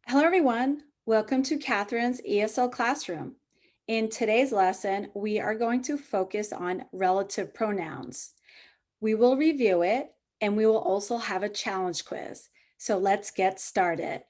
Hello, everyone. Welcome to Catherine's ESL classroom. In today's lesson, we are going to focus on relative pronouns. We will review it, and we will also have a challenge quiz. So let's get started.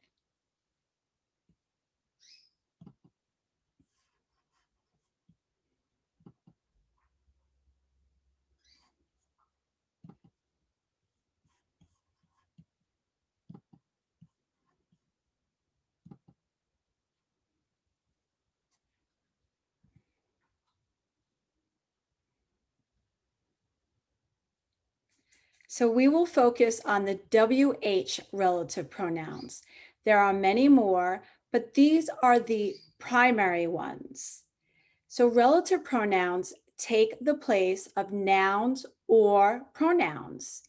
So we will focus on the WH relative pronouns. There are many more, but these are the primary ones. So relative pronouns take the place of nouns or pronouns.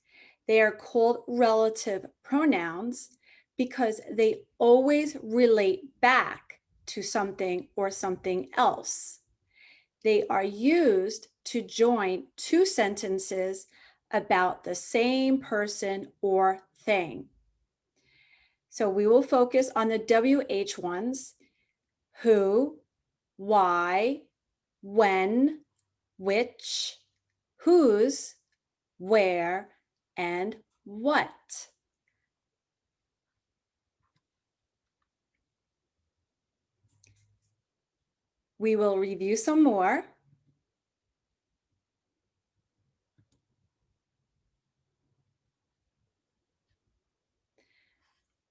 They are called relative pronouns because they always relate back to something or something else. They are used to join two sentences about the same person or thing. So we will focus on the WH ones: who, why, when, which, whose, where, and what. We will review some more.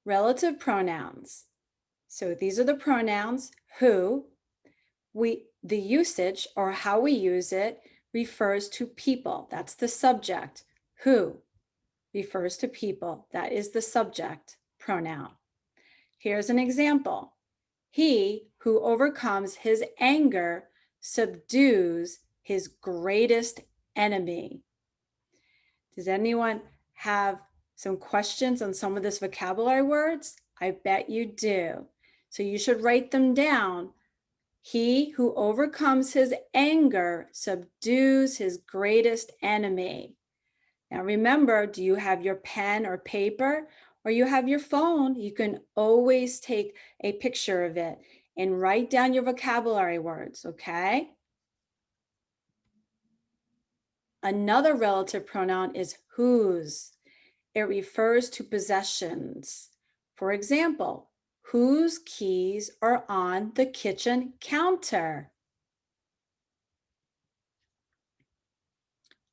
Relative pronouns. So these are the pronouns: who. The usage, or how we use it, refers to people. That's the subject. Who refers to people. That is the subject pronoun. Here's an example. He who overcomes his anger subdues his greatest enemy. Does anyone have some questions on some of this vocabulary words? I bet you do. So you should write them down. He who overcomes his anger subdues his greatest enemy. Now remember, do you have your pen or paper, or you have your phone? You can always take a picture of it and write down your vocabulary words, okay? Another relative pronoun is whose. It refers to possessions. For example, whose keys are on the kitchen counter?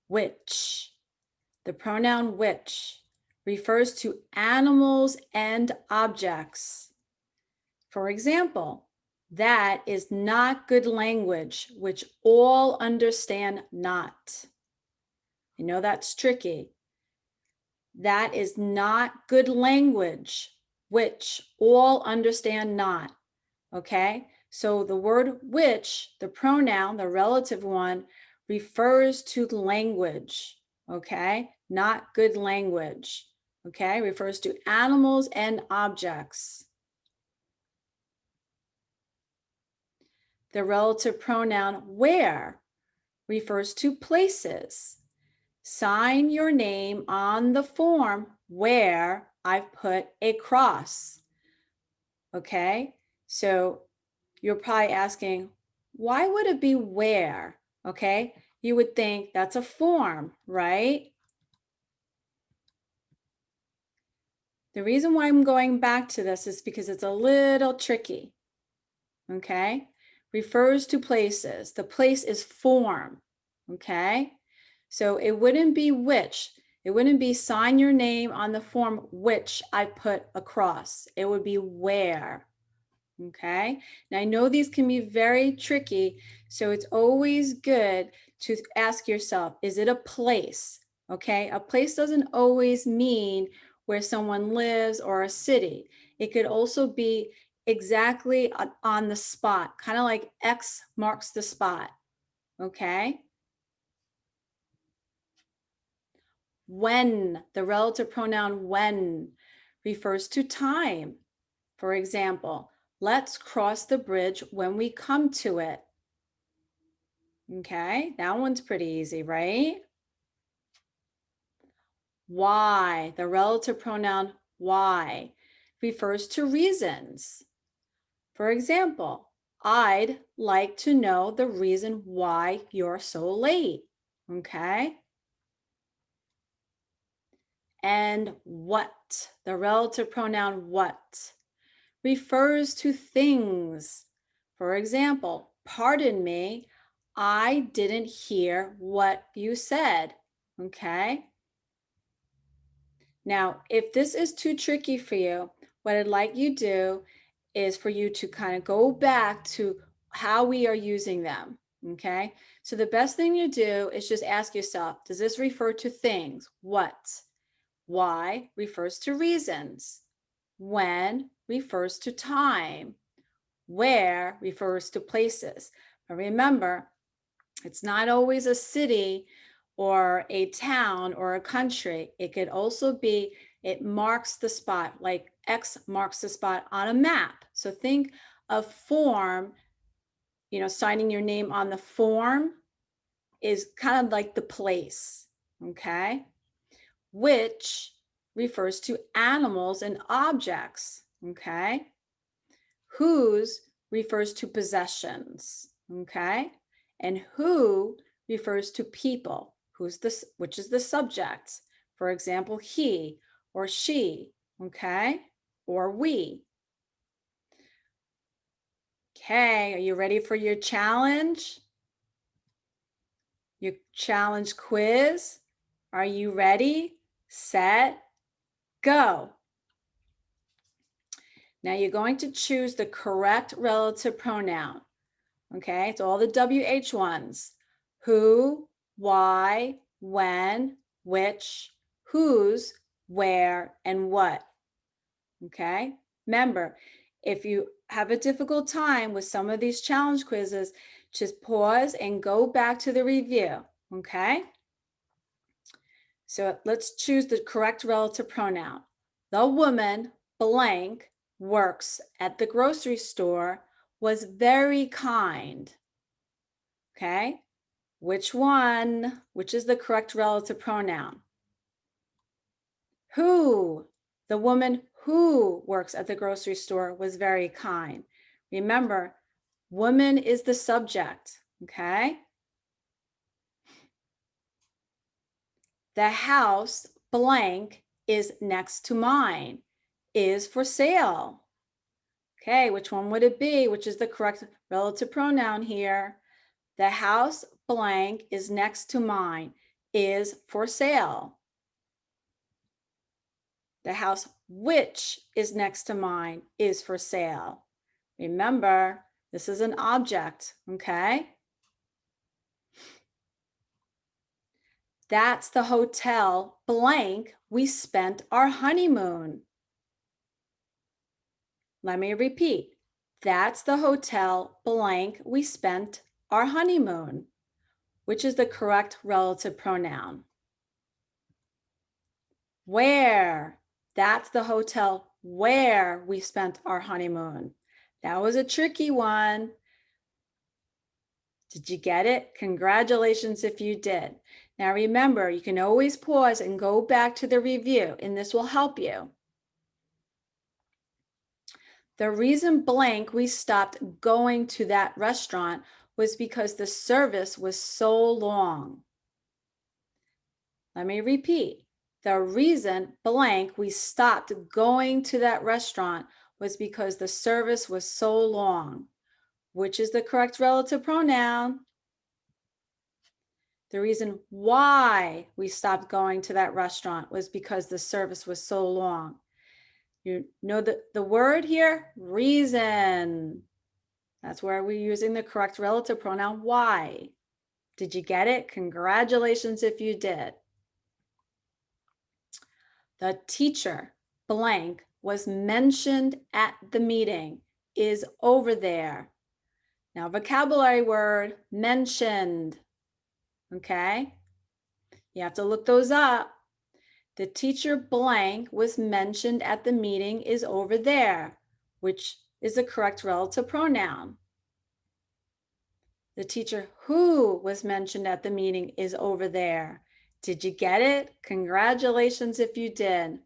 Which. The pronoun which refers to animals and objects. For example, that is not good language, which all understand not. I know that's tricky. That is not good language, which all understand not. Okay, so the word which, the pronoun, the relative one, refers to language. Okay, not good language. Okay, refers to animals and objects. The relative pronoun where refers to places. Sign your name on the form where I've put a cross. Okay, so you're probably asking, why would it be where? Okay, you would think that's a form, right? The reason why I'm going back to this is because it's a little tricky. Okay, refers to places. The place is form. Okay, so it wouldn't be which. It wouldn't be sign your name on the form which I put across. It would be where. Okay, now I know these can be very tricky, so it's always good to ask yourself, is it a place? Okay, a place doesn't always mean where someone lives or a city. It could also be exactly on the spot, kind of like X marks the spot. Okay. When, the relative pronoun when, refers to time. For example, let's cross the bridge when we come to it. Okay, that one's pretty easy, right? Why, the relative pronoun why, refers to reasons. For example, I'd like to know the reason why you're so late, okay? And what, the relative pronoun what, refers to things. For example, pardon me, I didn't hear what you said, okay? Now, if this is too tricky for you, what I'd like you to do is for you to kind of go back to how we are using them, okay? So the best thing you do is just ask yourself, does this refer to things? What? Why refers to reasons. When refers to time. Where refers to places. But remember, it's not always a city or a town or a country. It could also be, it marks the spot, like X marks the spot on a map. So think of form, signing your name on the form is kind of like the place, okay? Which refers to animals and objects, okay? Whose refers to possessions, okay? And who refers to people, which is the subject. For example, he or she, okay? Or we. Okay, are you ready for your challenge? Your challenge quiz? Are you ready? Set, go. Now you're going to choose the correct relative pronoun. Okay, it's all the WH ones. Who, why, when, which, whose, where, and what. Okay, remember, if you have a difficult time with some of these challenge quizzes, just pause and go back to the review. Okay, so let's choose the correct relative pronoun. The woman blank works at the grocery store was very kind. Okay, which one? Which is the correct relative pronoun? Who? The woman who works at the grocery store was very kind. Remember, woman is the subject, okay? The house blank is next to mine, is for sale. Okay, which one would it be? Which is the correct relative pronoun here? The house blank is next to mine, is for sale. The house which is next to mine is for sale. Remember, this is an object, okay? That's the hotel blank we spent our honeymoon. Let me repeat. That's the hotel blank we spent our honeymoon, which is the correct relative pronoun. Where? That's the hotel where we spent our honeymoon. That was a tricky one. Did you get it? Congratulations if you did. Now remember, you can always pause and go back to the review, and this will help you. The reason blank we stopped going to that restaurant was because the service was so long. Let me repeat. The reason blank we stopped going to that restaurant was because the service was so long. Which is the correct relative pronoun? The reason why we stopped going to that restaurant was because the service was so long. You know the word here? Reason. That's where we're using the correct relative pronoun why. Did you get it? Congratulations if you did. The teacher blank was mentioned at the meeting, is over there. Now vocabulary word, mentioned. Okay? You have to look those up. The teacher blank was mentioned at the meeting is over there, which is the correct relative pronoun. The teacher who was mentioned at the meeting is over there. Did you get it? Congratulations if you did.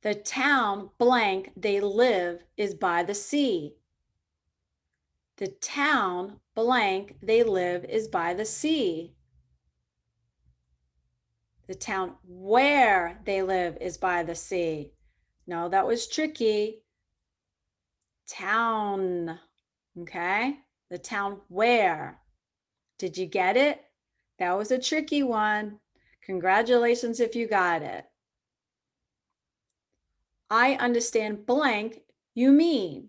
The town blank they live is by the sea. The town blank they live is by the sea. The town where they live is by the sea. No, that was tricky. Town, okay? The town where. Did you get it? That was a tricky one. Congratulations if you got it. I understand blank, you mean.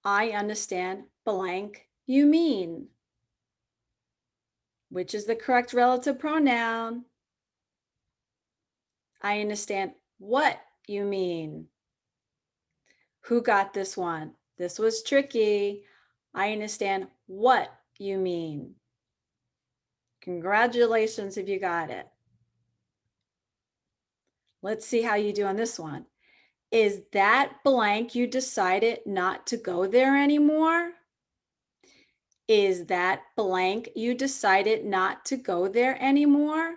I understand blank, you mean. Which is the correct relative pronoun? I understand what you mean. Who got this one? This was tricky. I understand what you mean. Congratulations if you got it. Let's see how you do on this one. Is that blank you decided not to go there anymore? Is that blank you decided not to go there anymore?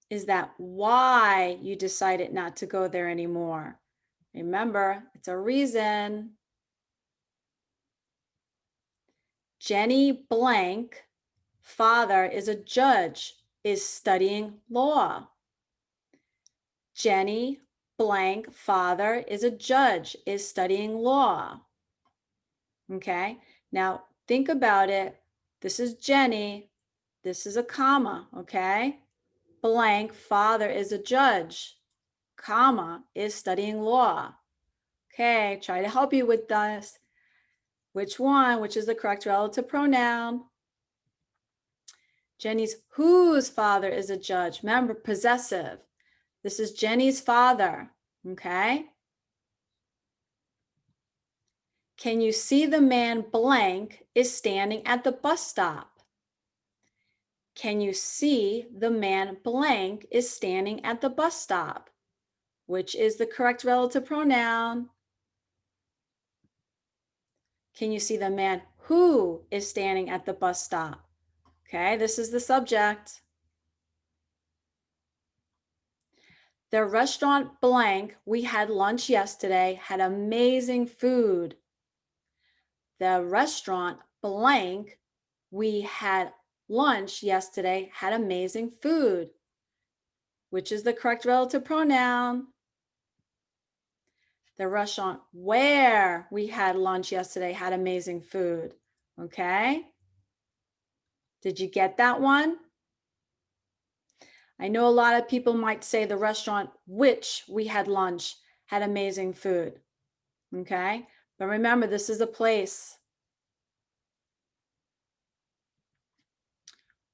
Is that why you decided not to go there anymore? Remember, it's a reason. Jenny blank, father is a judge, is studying law. Jenny blank, father is a judge, is studying law. Okay, now think about it. This is Jenny. This is a comma, okay? Blank, father is a judge, comma, is studying law. Okay, try to help you with this. Which one? Which is the correct relative pronoun? Jenny's whose father is a judge? Remember, possessive. This is Jenny's father, okay? Can you see the man blank is standing at the bus stop? Can you see the man blank is standing at the bus stop? Which is the correct relative pronoun? Can you see the man who is standing at the bus stop? Okay, this is the subject. The restaurant blank we had lunch yesterday had amazing food. The restaurant blank we had lunch yesterday had amazing food. Which is the correct relative pronoun? The restaurant where we had lunch yesterday had amazing food. Okay? Did you get that one? I know a lot of people might say the restaurant which we had lunch had amazing food. Okay? But remember, this is a place.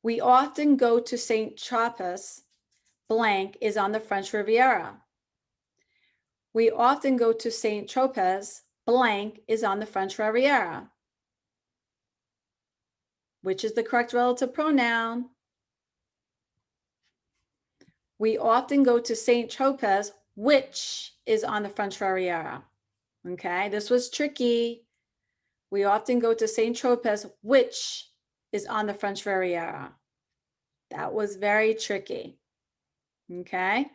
We often go to St. Tropez, blank is on the French Riviera. We often go to St. Tropez, blank is on the French Riviera. Which is the correct relative pronoun? We often go to St. Tropez, which is on the French Riviera. Okay, this was tricky. We often go to St. Tropez, which is on the French Riviera. That was very tricky. Okay.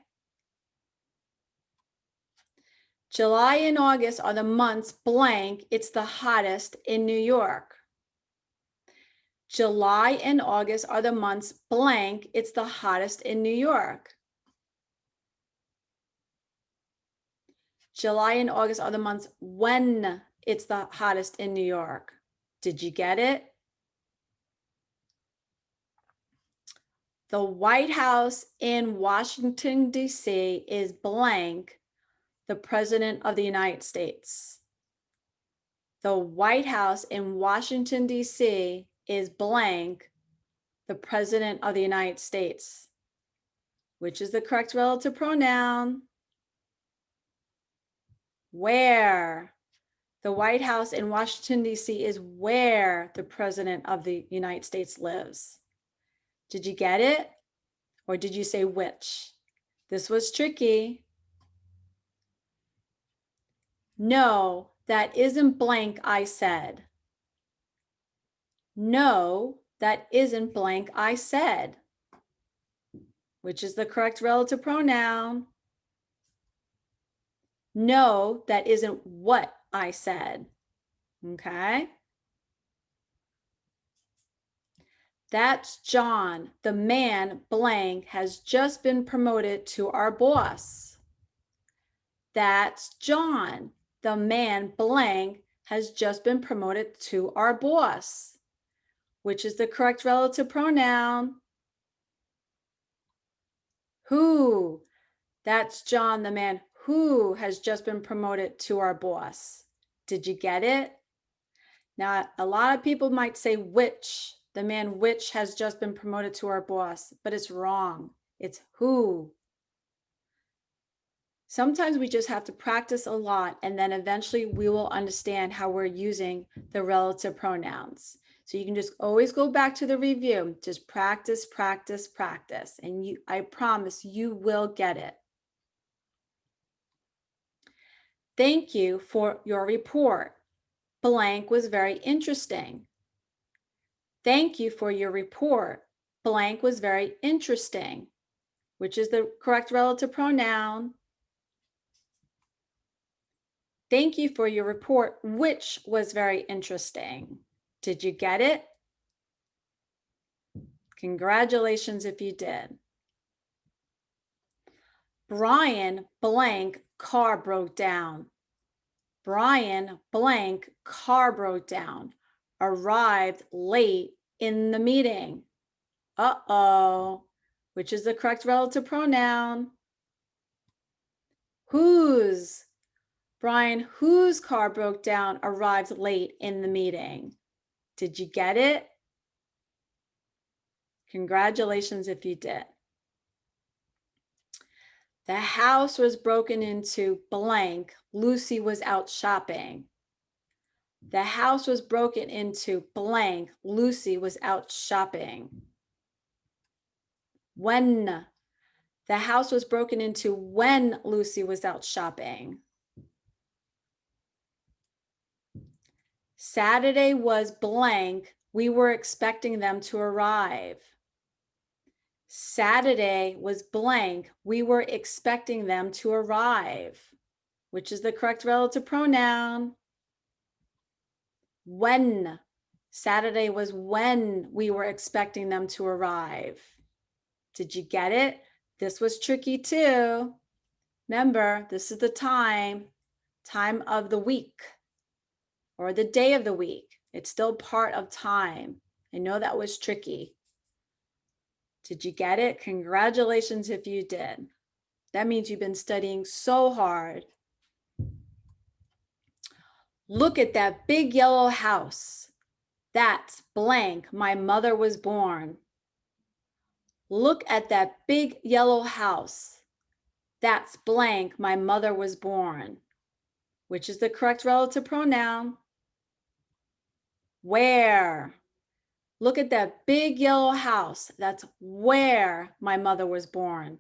July and August are the months blank. It's the hottest in New York. July and August are the months blank. It's the hottest in New York. July and August are the months when it's the hottest in New York. Did you get it? The White House in Washington, D.C. is blank, the President of the United States. The White House in Washington, D.C. is blank, the President of the United States. Which is the correct relative pronoun? Where. The White House in Washington, D.C. is where the President of the United States lives. Did you get it? Or did you say which? This was tricky. No, that isn't blank, I said. No, that isn't blank, I said. which is the correct relative pronoun. No, that isn't what I said. Okay? That's John. The man blank has just been promoted to our boss. That's John. The man blank has just been promoted to our boss, which is the correct relative pronoun. Who? That's John, the man who has just been promoted to our boss. Did you get it? Now, a lot of people might say which, the man which has just been promoted to our boss, but it's wrong. It's who. Sometimes we just have to practice a lot, and then eventually we will understand how we're using the relative pronouns. So you can just always go back to the review. Just practice, practice, practice. And I promise you will get it. Thank you for your report. Blank was very interesting. Thank you for your report. Blank was very interesting, which is the correct relative pronoun. Thank you for your report, which was very interesting. Did you get it? Congratulations if you did. Brian blank car broke down. Brian blank car broke down. Arrived late in the meeting. Uh-oh, which is the correct relative pronoun. Whose? Brian, whose car broke down, arrived late in the meeting. Did you get it? Congratulations if you did. The house was broken into blank. Lucy was out shopping. The house was broken into blank. Lucy was out shopping. When? The house was broken into when Lucy was out shopping. Saturday was blank. We were expecting them to arrive. Saturday was blank. We were expecting them to arrive, which is the correct relative pronoun. When. Saturday was when we were expecting them to arrive. Did you get it? This was tricky too. Remember, this is the time of the week or the day of the week. It's still part of time. I know that was tricky. Did you get it? Congratulations if you did. That means you've been studying so hard. Look at that big yellow house. That's blank. My mother was born. Look at that big yellow house. That's blank. My mother was born. Which is the correct relative pronoun? Where? Look at that big yellow house. That's where my mother was born.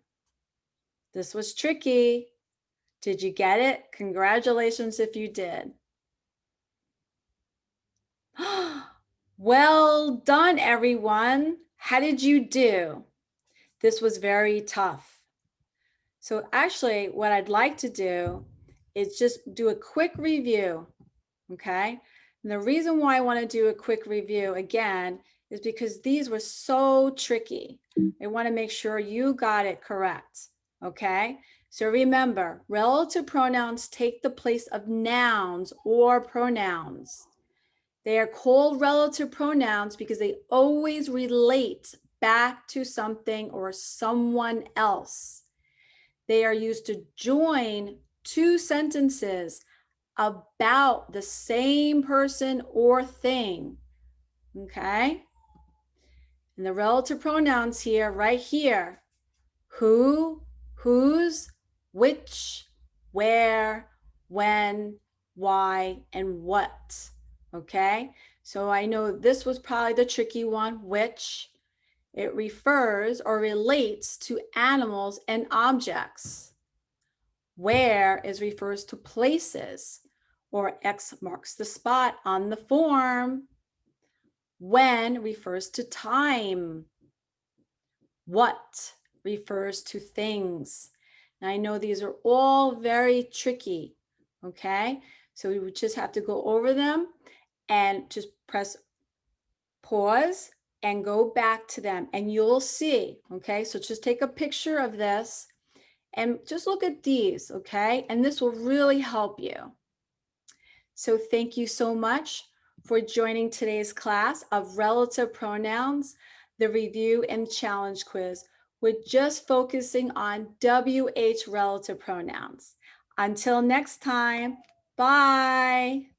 This was tricky. Did you get it? Congratulations if you did. Well done, everyone. How did you do? This was very tough. So actually, what I'd like to do is just do a quick review, okay? And the reason why I want to do a quick review again is because these were so tricky. I want to make sure you got it correct, okay? So remember, relative pronouns take the place of nouns or pronouns. They are called relative pronouns because they always relate back to something or someone else. They are used to join two sentences about the same person or thing, okay? And the relative pronouns here, right here, who, whose, which, where, when, why, and what, okay? So I know this was probably the tricky one, which. It refers or relates to animals and objects. Where is refers to places, or X marks the spot on the form. When refers to time. What refers to things. And I know these are all very tricky, okay? So we would just have to go over them and just press pause and go back to them and you'll see, okay? So just take a picture of this and just look at these, okay? And this will really help you. So thank you so much for joining today's class of relative pronouns, the review and challenge quiz. We're just focusing on WH relative pronouns. Until next time, bye.